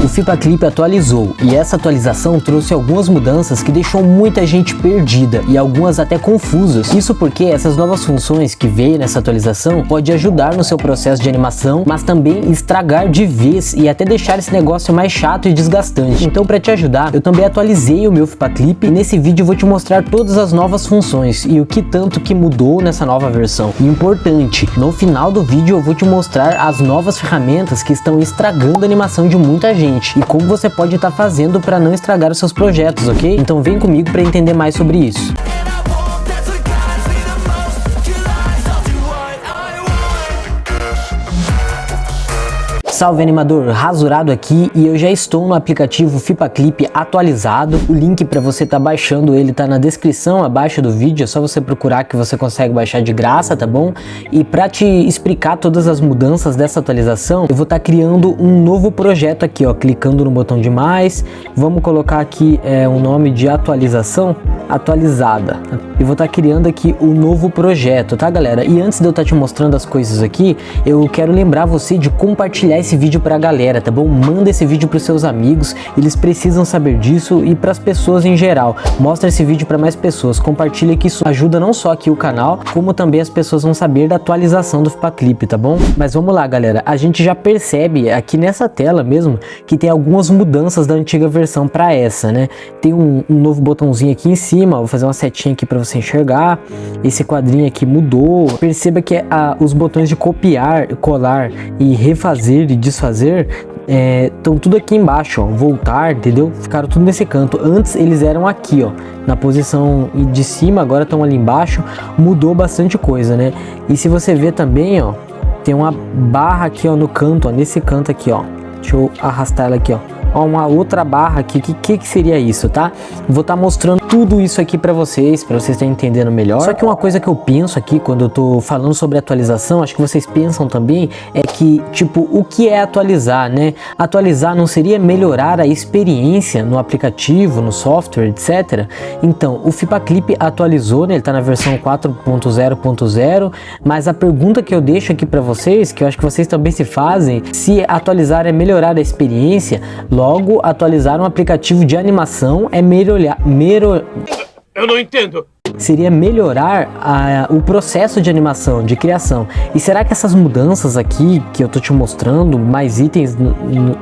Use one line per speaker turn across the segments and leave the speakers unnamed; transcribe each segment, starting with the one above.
o Fipa Clip atualizou e essa atualização trouxe algumas mudanças que deixou muita gente perdida e algumas até confusas. Isso porque essas novas funções que veio nessa atualização pode ajudar no seu processo de animação, mas também estragar de vez e até deixar esse negócio mais chato e desgastante. Então, para te ajudar, eu também atualizei o meu Fipa Clip e nesse vídeo eu vou te mostrar todas as novas funções e o que tanto que mudou nessa nova versão. E importante, no final do vídeo eu vou te mostrar as novas ferramentas que estão estragando a animação de muita gente e como você pode estar fazendo para não estragar os seus projetos, ok? Então vem comigo para entender mais sobre isso. Salve animador, Rasurado aqui e eu já estou no aplicativo Fipa Clip atualizado. O link para você estar baixando ele tá na descrição abaixo do vídeo, é só você procurar que você consegue baixar de graça, tá bom? E para te explicar todas as mudanças dessa atualização, eu vou estar criando um novo projeto aqui, ó, clicando no botão de mais, vamos colocar aqui um nome de atualização, atualizada, e vou estar criando aqui um novo projeto, tá galera? E antes de eu estar te mostrando as coisas aqui, eu quero lembrar você de compartilhar esse vídeo pra galera, tá bom? Manda esse vídeo pros seus amigos, eles precisam saber disso e pras pessoas em geral. Mostra esse vídeo para mais pessoas, compartilha que isso ajuda não só aqui o canal, como também as pessoas vão saber da atualização do Fipa Clip, tá bom? Mas vamos lá galera, a gente já percebe aqui nessa tela mesmo que tem algumas mudanças da antiga versão para essa, né? Tem um novo botãozinho aqui em cima, vou fazer uma setinha aqui para você enxergar. Esse quadrinho aqui mudou. Perceba que os botões de copiar, colar e refazer e desfazer estão tudo aqui embaixo, ó, voltar, entendeu? Ficaram tudo nesse canto. Antes eles eram aqui, ó, na posição de cima, agora estão ali embaixo. Mudou bastante coisa, né? E se você ver também, ó, tem uma barra aqui, ó, no canto, ó, nesse canto aqui, ó. Deixa eu arrastar ela aqui, ó. Ó, uma outra barra aqui, que seria isso, tá? Vou estar mostrando tudo isso aqui pra vocês estarem entendendo melhor. Só que uma coisa que eu penso aqui, quando eu tô falando sobre atualização, acho que vocês pensam também, é que, tipo, o que é atualizar, né? Atualizar não seria melhorar a experiência no aplicativo, no software, etc? Então, o Fipa Clip atualizou, né? Ele tá na versão 4.0.0, mas a pergunta que eu deixo aqui pra vocês, que eu acho que vocês também se fazem, se atualizar é melhorar a experiência, logo, atualizar um aplicativo de animação é Eu não entendo. Seria melhorar o processo de animação, de criação. E será que essas mudanças aqui, que eu tô te mostrando, mais itens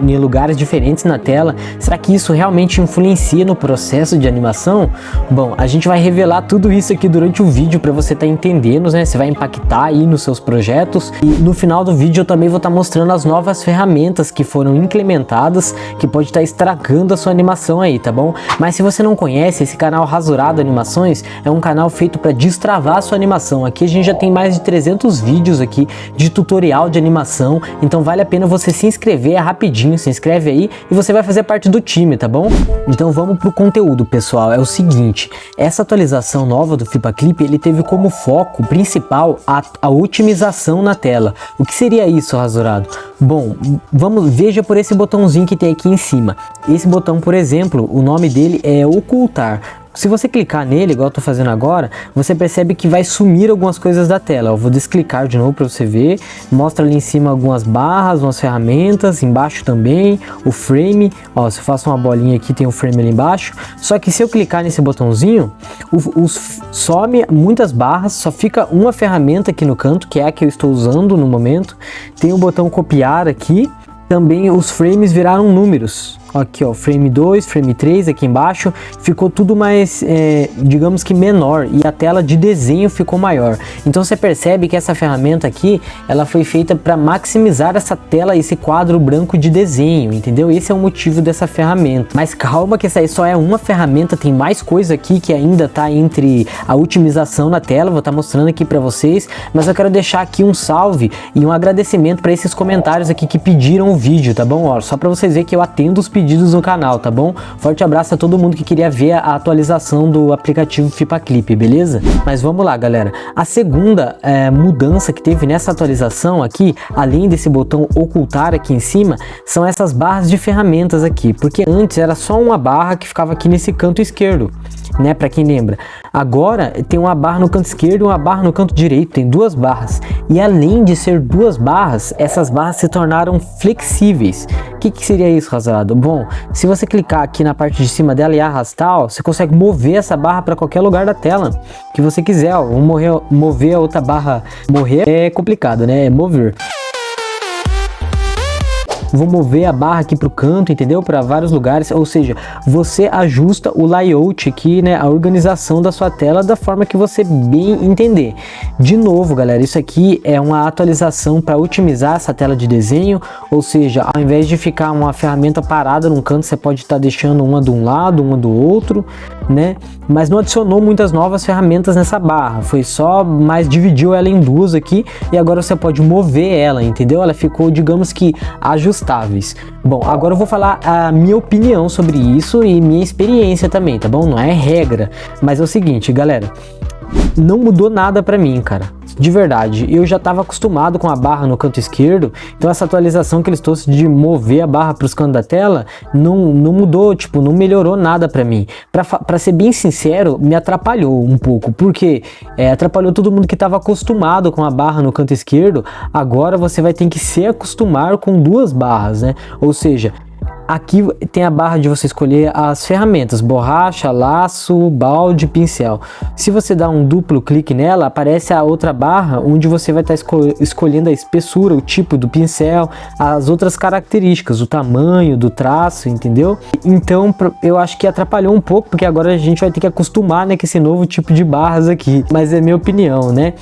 em lugares diferentes na tela, será que isso realmente influencia no processo de animação? Bom, a gente vai revelar tudo isso aqui durante o vídeo para você estar entendendo, né? Você vai impactar aí nos seus projetos. E no final do vídeo eu também vou estar mostrando as novas ferramentas que foram implementadas, que pode estar estragando a sua animação aí, tá bom? Mas se você não conhece, esse canal Rasurado Animações é um canal feito para destravar a sua animação. Aqui a gente já tem mais de 300 vídeos aqui de tutorial de animação, então vale a pena você se inscrever, é rapidinho, se inscreve aí e você vai fazer parte do time, tá bom? Então vamos pro conteúdo, pessoal. É o seguinte, essa atualização nova do Fipa Clip, ele teve como foco principal a otimização na tela. O que seria isso, Rasurado? Bom, veja por esse botãozinho que tem aqui em cima. Esse botão, por exemplo, o nome dele é ocultar. Se você clicar nele, igual eu tô fazendo agora, você percebe que vai sumir algumas coisas da tela. Eu vou desclicar de novo para você ver. Mostra ali em cima algumas barras, umas ferramentas, embaixo também, o frame. Ó, se eu faço uma bolinha aqui, tem o frame ali embaixo. Só que se eu clicar nesse botãozinho, some muitas barras, só fica uma ferramenta aqui no canto, que é a que eu estou usando no momento. Tem o botão copiar aqui. Também os frames viraram números. Aqui ó, frame 2, frame 3 aqui embaixo, ficou tudo mais, digamos que menor, e a tela de desenho ficou maior. Então você percebe que essa ferramenta aqui, ela foi feita para maximizar essa tela, esse quadro branco de desenho, entendeu? Esse é o motivo dessa ferramenta. Mas calma que essa aí só é uma ferramenta, tem mais coisa aqui que ainda tá entre a otimização na tela, vou estar mostrando aqui para vocês, mas eu quero deixar aqui um salve e um agradecimento para esses comentários aqui que pediram o vídeo, tá bom? Ó, só para vocês verem que eu atendo os pedidos no canal, tá bom? Forte abraço a todo mundo que queria ver a atualização do aplicativo Fipa Clip, beleza? Mas vamos lá, galera. A segunda mudança que teve nessa atualização aqui, além desse botão ocultar aqui em cima, são essas barras de ferramentas aqui, porque antes era só uma barra que ficava aqui nesse canto esquerdo. né? Para quem lembra. Agora tem uma barra no canto esquerdo e uma barra no canto direito, tem duas barras. E além de ser duas barras, essas barras se tornaram flexíveis. O que seria isso, rapaziada? Bom, se você clicar aqui na parte de cima dela e arrastar, ó, você consegue mover essa barra para qualquer lugar da tela que você quiser. Ó. Mover a outra barra. Morrer é complicado, né? Mover. Vou mover a barra aqui para o canto, entendeu? Para vários lugares, ou seja, você ajusta o layout aqui, né? A organização da sua tela da forma que você bem entender. De novo, galera, isso aqui é uma atualização para otimizar essa tela de desenho, ou seja, ao invés de ficar uma ferramenta parada num canto, você pode estar deixando uma de um lado, uma do outro, né? Mas não adicionou muitas novas ferramentas nessa barra, foi só mais dividiu ela em duas aqui e agora você pode mover ela, entendeu? Ela ficou, digamos que, ajustáveis. Bom, agora eu vou falar a minha opinião sobre isso e minha experiência também, tá bom? Não é regra, mas é o seguinte, galera, não mudou nada pra mim, cara. De verdade, eu já estava acostumado com a barra no canto esquerdo, então essa atualização que eles trouxeram de mover a barra para os cantos da tela não mudou, tipo, não melhorou nada para mim. Para ser bem sincero, me atrapalhou um pouco, porque atrapalhou todo mundo que estava acostumado com a barra no canto esquerdo. Agora você vai ter que se acostumar com duas barras, né? Ou seja, aqui tem a barra de você escolher as ferramentas, borracha, laço, balde, pincel. Se você dá um duplo clique nela, aparece a outra barra onde você vai estar escolhendo a espessura, o tipo do pincel, as outras características, o tamanho do traço, entendeu? Então eu acho que atrapalhou um pouco, porque agora a gente vai ter que acostumar, né, com esse novo tipo de barras aqui. Mas é minha opinião, né?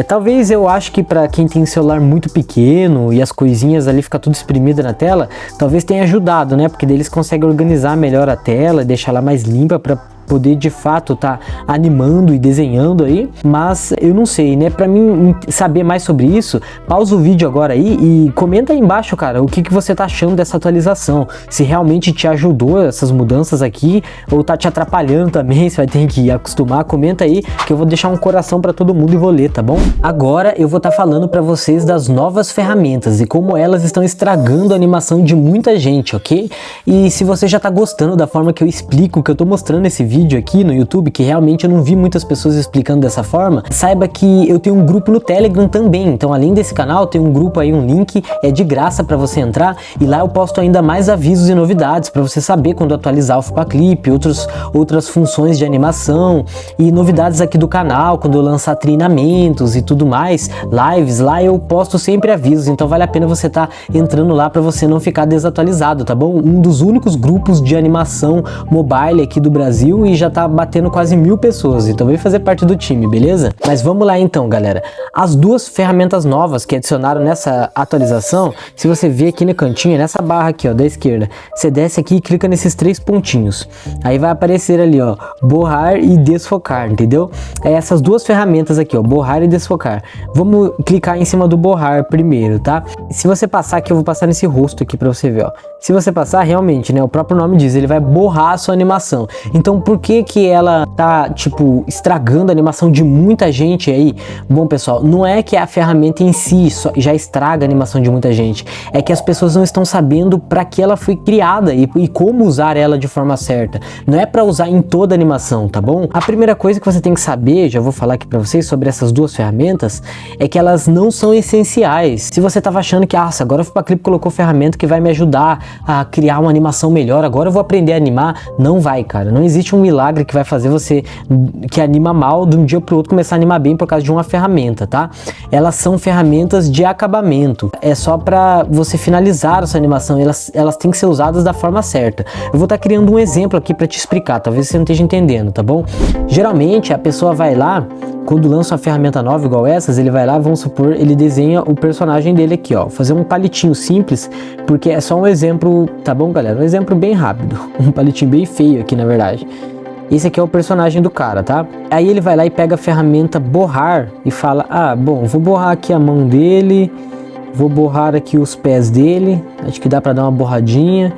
Talvez eu acho que para quem tem celular muito pequeno e as coisinhas ali fica tudo espremida na tela, talvez tenha ajudado, né? Porque daí eles conseguem organizar melhor a tela, deixar ela mais limpa para poder de fato tá animando e desenhando aí, mas eu não sei, né? Para mim saber mais sobre isso, pausa o vídeo agora aí e comenta aí embaixo, cara, o que você tá achando dessa atualização, se realmente te ajudou essas mudanças aqui ou tá te atrapalhando também, você vai ter que acostumar. Comenta aí que eu vou deixar um coração para todo mundo e vou ler, tá bom? Agora eu vou estar falando para vocês das novas ferramentas e como elas estão estragando a animação de muita gente, ok? E se você já tá gostando da forma que eu explico, que eu tô mostrando esse vídeo aqui no YouTube, que realmente eu não vi muitas pessoas explicando dessa forma, saiba que eu tenho um grupo no Telegram também. Então, além desse canal, tem um grupo aí, um link, é de graça para você entrar, e lá eu posto ainda mais avisos e novidades para você saber quando atualizar o FipaClip, outras funções de animação e novidades aqui do canal, quando eu lançar treinamentos e tudo mais, lives, lá eu posto sempre avisos, então vale a pena você estar entrando lá para você não ficar desatualizado, tá bom? Um dos únicos grupos de animação mobile aqui do Brasil e já tá batendo quase 1000 pessoas, então vem fazer parte do time, beleza? Mas vamos lá então, galera. As duas ferramentas novas que adicionaram nessa atualização, se você ver aqui no cantinho, nessa barra aqui, ó, da esquerda, você desce aqui e clica nesses três pontinhos. Aí vai aparecer ali, ó, borrar e desfocar, entendeu? É essas duas ferramentas aqui, ó, borrar e desfocar. Vamos clicar em cima do borrar primeiro, tá? Se você passar aqui, eu vou passar nesse rosto aqui pra você ver, ó. Se você passar, realmente, né, o próprio nome diz, ele vai borrar a sua animação. Então, por que ela tá, tipo, estragando a animação de muita gente aí? Bom, pessoal, não é que a ferramenta em si já estraga a animação de muita gente. É que as pessoas não estão sabendo para que ela foi criada e como usar ela de forma certa. Não é para usar em toda a animação, tá bom? A primeira coisa que você tem que saber, já vou falar aqui para vocês sobre essas duas ferramentas, é que elas não são essenciais. Se você tava achando que, agora o FipaClip colocou ferramenta que vai me ajudar a criar uma animação melhor, agora eu vou aprender a animar, não vai, cara. Não existe um milagre que vai fazer você que anima mal de um dia pro outro começar a animar bem por causa de uma ferramenta, tá? Elas são ferramentas de acabamento, é só para você finalizar a sua animação, elas têm que ser usadas da forma certa. Eu vou estar criando um exemplo aqui para te explicar, talvez você não esteja entendendo, tá bom? Geralmente a pessoa vai lá, quando lança uma ferramenta nova igual essas, ele vai lá, vamos supor, ele desenha o personagem dele aqui, ó, fazer um palitinho simples, porque é só um exemplo, tá bom, galera? Um exemplo bem rápido, um palitinho bem feio aqui, na verdade. Esse aqui é o personagem do cara, tá? Aí ele vai lá e pega a ferramenta borrar e fala, bom, vou borrar aqui a mão dele, vou borrar aqui os pés dele, acho que dá pra dar uma borradinha,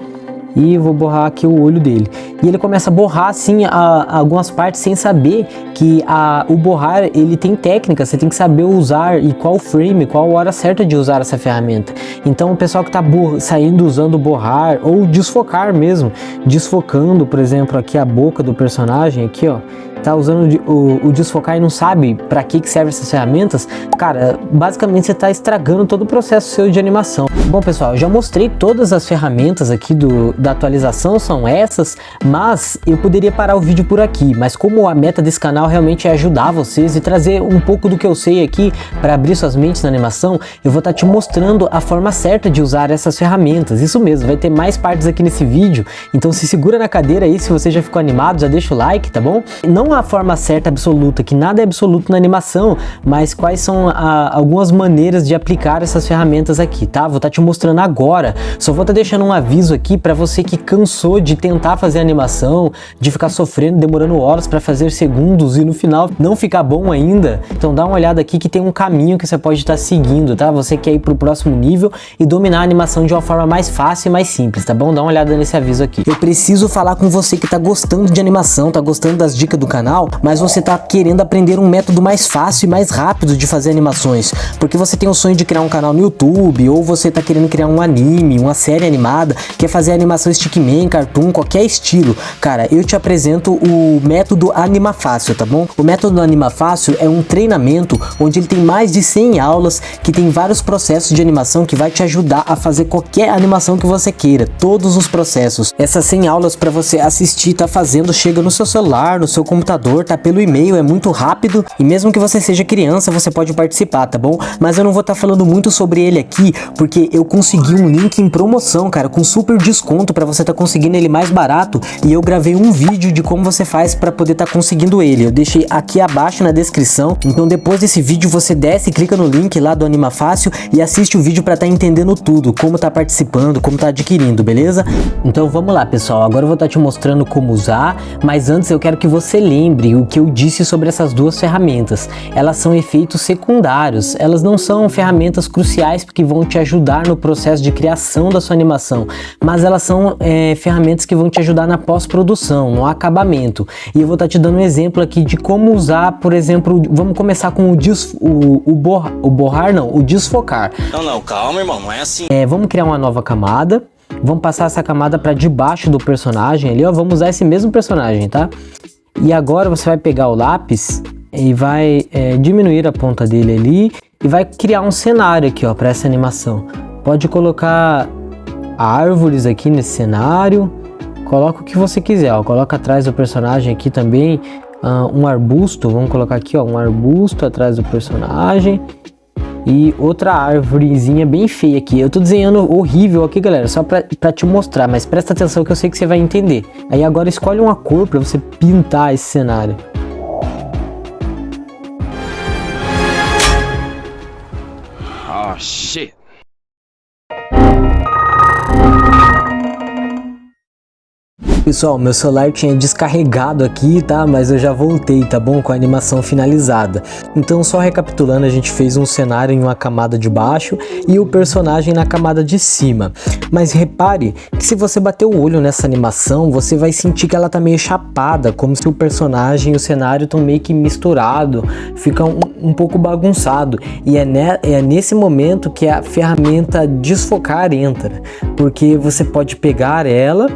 e vou borrar aqui o olho dele. e ele começa a borrar assim algumas partes sem saber que o borrar ele tem técnica, você tem que saber usar e qual frame, qual hora certa de usar essa ferramenta. Então o pessoal que tá saindo usando borrar ou desfocar mesmo, desfocando, por exemplo, aqui a boca do personagem aqui, ó, tá usando o desfocar e não sabe para que serve essas ferramentas, cara, basicamente você tá estragando todo o processo seu de animação. Bom pessoal, eu já mostrei todas as ferramentas aqui da atualização, são essas, mas eu poderia parar o vídeo por aqui, mas como a meta desse canal realmente é ajudar vocês e trazer um pouco do que eu sei aqui para abrir suas mentes na animação, eu vou estar te mostrando a forma certa de usar essas ferramentas. Isso mesmo, vai ter mais partes aqui nesse vídeo, então se segura na cadeira aí, se você já ficou animado, já deixa o like, tá bom? Não a forma certa absoluta, que nada é absoluto na animação, mas quais são algumas maneiras de aplicar essas ferramentas aqui, tá? Vou estar te mostrando agora, só vou estar deixando um aviso aqui para você que cansou de tentar fazer animação, de ficar sofrendo, demorando horas para fazer segundos e no final não ficar bom ainda. Então dá uma olhada aqui que tem um caminho que você pode estar seguindo, tá? Você quer ir pro próximo nível e dominar a animação de uma forma mais fácil e mais simples, tá bom? Dá uma olhada nesse aviso aqui. Eu preciso falar com você que tá gostando de animação, tá gostando das dicas do canal, mas você tá querendo aprender um método mais fácil e mais rápido de fazer animações, porque você tem o sonho de criar um canal no YouTube, ou você tá querendo criar um anime, uma série animada, quer fazer animação stickman, cartoon, qualquer estilo. Cara, eu te apresento o método Anima Fácil, tá bom? O método Anima Fácil é um treinamento onde ele tem mais de 100 aulas, que tem vários processos de animação que vai te ajudar a fazer qualquer animação que você queira, todos os processos. Essas 100 aulas para você assistir, tá fazendo, chega no seu celular, no seu computador, tá pelo e-mail, é muito rápido e mesmo que você seja criança, você pode participar, tá bom? Mas eu não vou estar falando muito sobre ele aqui, porque eu consegui um link em promoção, cara, com super desconto para você tá conseguindo ele mais barato, e eu gravei um vídeo de como você faz para poder tá conseguindo ele. Eu deixei aqui abaixo na descrição, então depois desse vídeo você desce, clica no link lá do Anima Fácil e assiste o vídeo para tá entendendo tudo, como tá participando, como tá adquirindo, beleza? Então vamos lá, pessoal, agora eu vou estar te mostrando como usar, mas antes eu quero que você lembre o que eu disse sobre essas duas ferramentas. Elas são efeitos secundários, elas não são ferramentas cruciais que vão te ajudar no processo de criação da sua animação, mas elas são ferramentas que vão te ajudar na pós-produção, no acabamento. E eu vou estar te dando um exemplo aqui de como usar, por exemplo, vamos começar com o desfocar.
Não, calma, irmão, não é assim.
Vamos criar uma nova camada, vamos passar essa camada para debaixo do personagem ali, ó, vamos usar esse mesmo personagem, tá? E agora você vai pegar o lápis e vai diminuir a ponta dele ali e vai criar um cenário aqui, ó, para essa animação. Pode colocar árvores aqui nesse cenário, coloca o que você quiser, ó, coloca atrás do personagem aqui também um arbusto, vamos colocar aqui, ó, um arbusto atrás do personagem e outra árvorezinha bem feia aqui. Eu tô desenhando horrível aqui, galera, só pra te mostrar, mas presta atenção que eu sei que você vai entender. Aí agora escolhe uma cor pra você pintar esse cenário.
Oh, shit.
Pessoal, meu celular tinha descarregado aqui, tá? Mas eu já voltei, tá bom? Com a animação finalizada. Então, só recapitulando, a gente fez um cenário em uma camada de baixo e o personagem na camada de cima. Mas repare que se você bater o olho nessa animação, você vai sentir que ela tá meio chapada, como se o personagem e o cenário estão meio que misturado, fica um pouco bagunçado. E é nesse momento que a ferramenta desfocar entra, porque você pode pegar ela,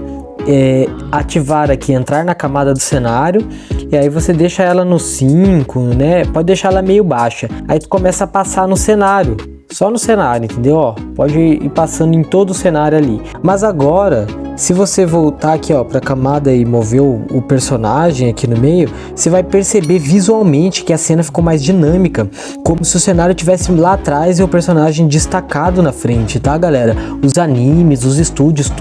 ativar aqui, entrar na camada do cenário, e aí você deixa ela no 5, né? Pode deixar ela meio baixa. Aí tu começa a passar no cenário, só no cenário, entendeu? Ó, pode ir passando em todo o cenário ali. Mas agora, se você voltar aqui, ó, para a camada e mover o personagem aqui no meio, você vai perceber visualmente que a cena ficou mais dinâmica, como se o cenário estivesse lá atrás e o personagem destacado na frente, tá, galera? Os animes, os estúdios,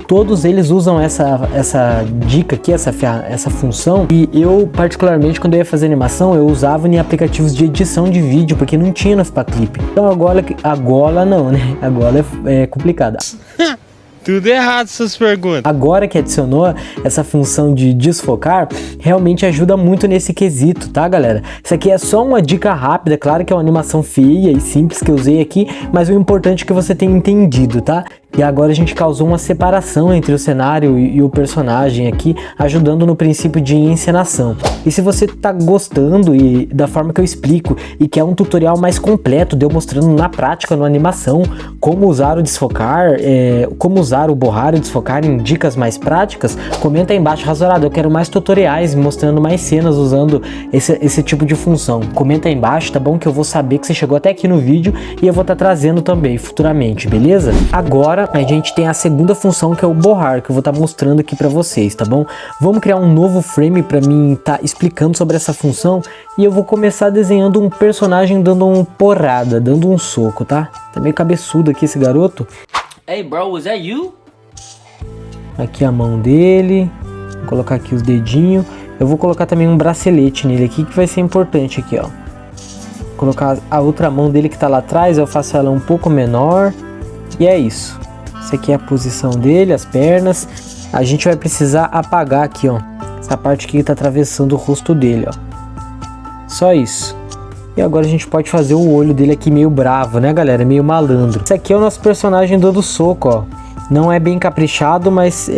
todos eles usam essa dica aqui, essa função. E eu, particularmente, quando eu ia fazer animação, eu usava em aplicativos de edição de vídeo, porque não tinha no FipaClip. Então agora não, né? Agora é complicado.
Tudo errado essas perguntas.
Agora que adicionou essa função de desfocar, realmente ajuda muito nesse quesito, tá, galera? Isso aqui é só uma dica rápida, claro que é uma animação feia e simples que eu usei aqui, mas o importante é que você tenha entendido, tá? E agora a gente causou uma separação entre o cenário e o personagem aqui, ajudando no princípio de encenação. E se você tá gostando e da forma que eu explico e quer um tutorial mais completo, de eu mostrando na prática, na animação, como usar o desfocar, como usar o borrar e o desfocar em dicas mais práticas, comenta aí embaixo, Rasurado, eu quero mais tutoriais mostrando mais cenas usando esse tipo de função. Comenta aí embaixo, tá bom? Que eu vou saber que você chegou até aqui no vídeo e eu vou estar trazendo também futuramente, beleza? Agora a gente tem a segunda função, que é o borrar, que eu vou estar mostrando aqui pra vocês, tá bom? Vamos criar um novo frame pra mim estar explicando sobre essa função e eu vou começar desenhando um personagem dando uma porrada, dando um soco, tá? Tá meio cabeçudo aqui esse garoto.
Hey bro, was that you?
Aqui a mão dele, vou colocar aqui os dedinhos. Eu vou colocar também um bracelete nele aqui, que vai ser importante aqui, ó. Vou colocar a outra mão dele que tá lá atrás, eu faço ela um pouco menor. E é isso. Essa aqui é a posição dele, as pernas. A gente vai precisar apagar aqui, ó, essa parte aqui que tá atravessando o rosto dele, ó. Só isso. E agora a gente pode fazer o olho dele aqui meio bravo, né, galera? Meio malandro. Esse aqui é o nosso personagem dando soco, ó. Não é bem caprichado, mas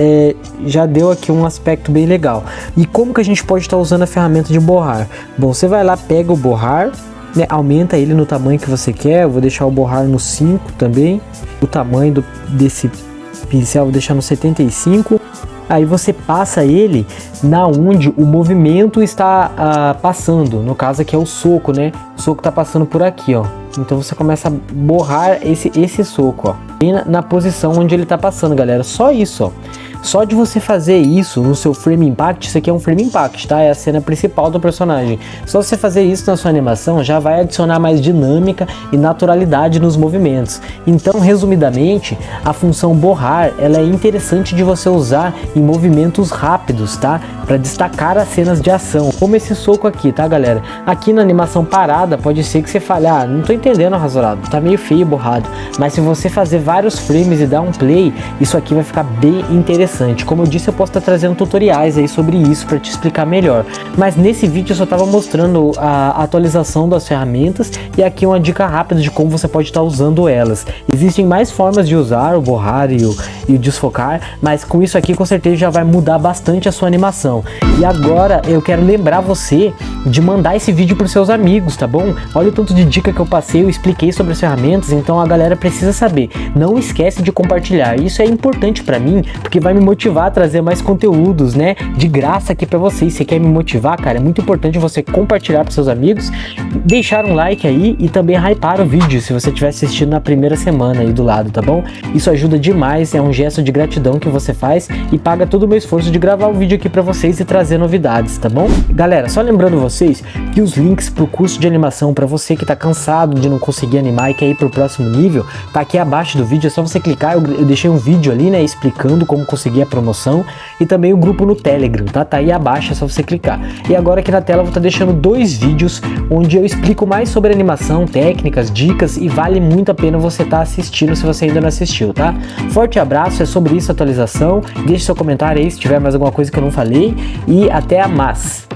já deu aqui um aspecto bem legal. E como que a gente pode estar usando a ferramenta de borrar? Bom, você vai lá, pega o borrar, né, aumenta ele no tamanho que você quer. Eu vou deixar o borrar no 5 também. O tamanho desse pincel eu vou deixar no 75. Aí você passa ele na onde o movimento está passando. No caso aqui é o soco, né? O soco tá passando por aqui, ó. Então você começa a borrar esse soco, ó. E na posição onde ele tá passando, galera. Só isso, ó. Só de você fazer isso no seu frame impact, isso aqui é um frame impact, tá? É a cena principal do personagem. Só você fazer isso na sua animação já vai adicionar mais dinâmica e naturalidade nos movimentos. Então, resumidamente, a função borrar, ela é interessante de você usar em movimentos rápidos, tá? Para destacar as cenas de ação, como esse soco aqui, tá, galera? Aqui na animação parada, pode ser que você fale, ah, não tô entendendo, Rasurado, tá meio feio borrado. Mas se você fazer vários frames e dar um play, isso aqui vai ficar bem interessante. Como eu disse, eu posso estar trazendo tutoriais aí sobre isso para te explicar melhor. Mas nesse vídeo eu só estava mostrando a atualização das ferramentas e aqui uma dica rápida de como você pode estar usando elas. Existem mais formas de usar o borrar e o desfocar, mas com isso aqui com certeza já vai mudar bastante a sua animação. E agora eu quero lembrar você de mandar esse vídeo para os seus amigos, tá bom? Olha o tanto de dica que eu passei, eu expliquei sobre as ferramentas, então a galera precisa saber. Não esquece de compartilhar, isso é importante para mim, porque vai me motivar a trazer mais conteúdos, né, de graça aqui pra vocês. Você quer me motivar, cara? É muito importante você compartilhar para seus amigos, deixar um like aí e também hypar o vídeo se você estiver assistindo na primeira semana aí do lado, tá bom? Isso ajuda demais, é um gesto de gratidão que você faz e paga todo o meu esforço de gravar o vídeo aqui pra vocês e trazer novidades, tá bom? Galera, só lembrando vocês que os links pro curso de animação pra você que tá cansado de não conseguir animar e quer ir pro próximo nível, tá aqui abaixo do vídeo, é só você clicar, eu deixei um vídeo ali, né, explicando como conseguir a promoção e também o grupo no Telegram, tá? Tá aí abaixo, é só você clicar. E agora aqui na tela eu vou estar deixando 2 vídeos onde eu explico mais sobre animação, técnicas, dicas e vale muito a pena você estar assistindo se você ainda não assistiu, tá? Forte abraço, é sobre isso a atualização. Deixe seu comentário aí se tiver mais alguma coisa que eu não falei e até a mais.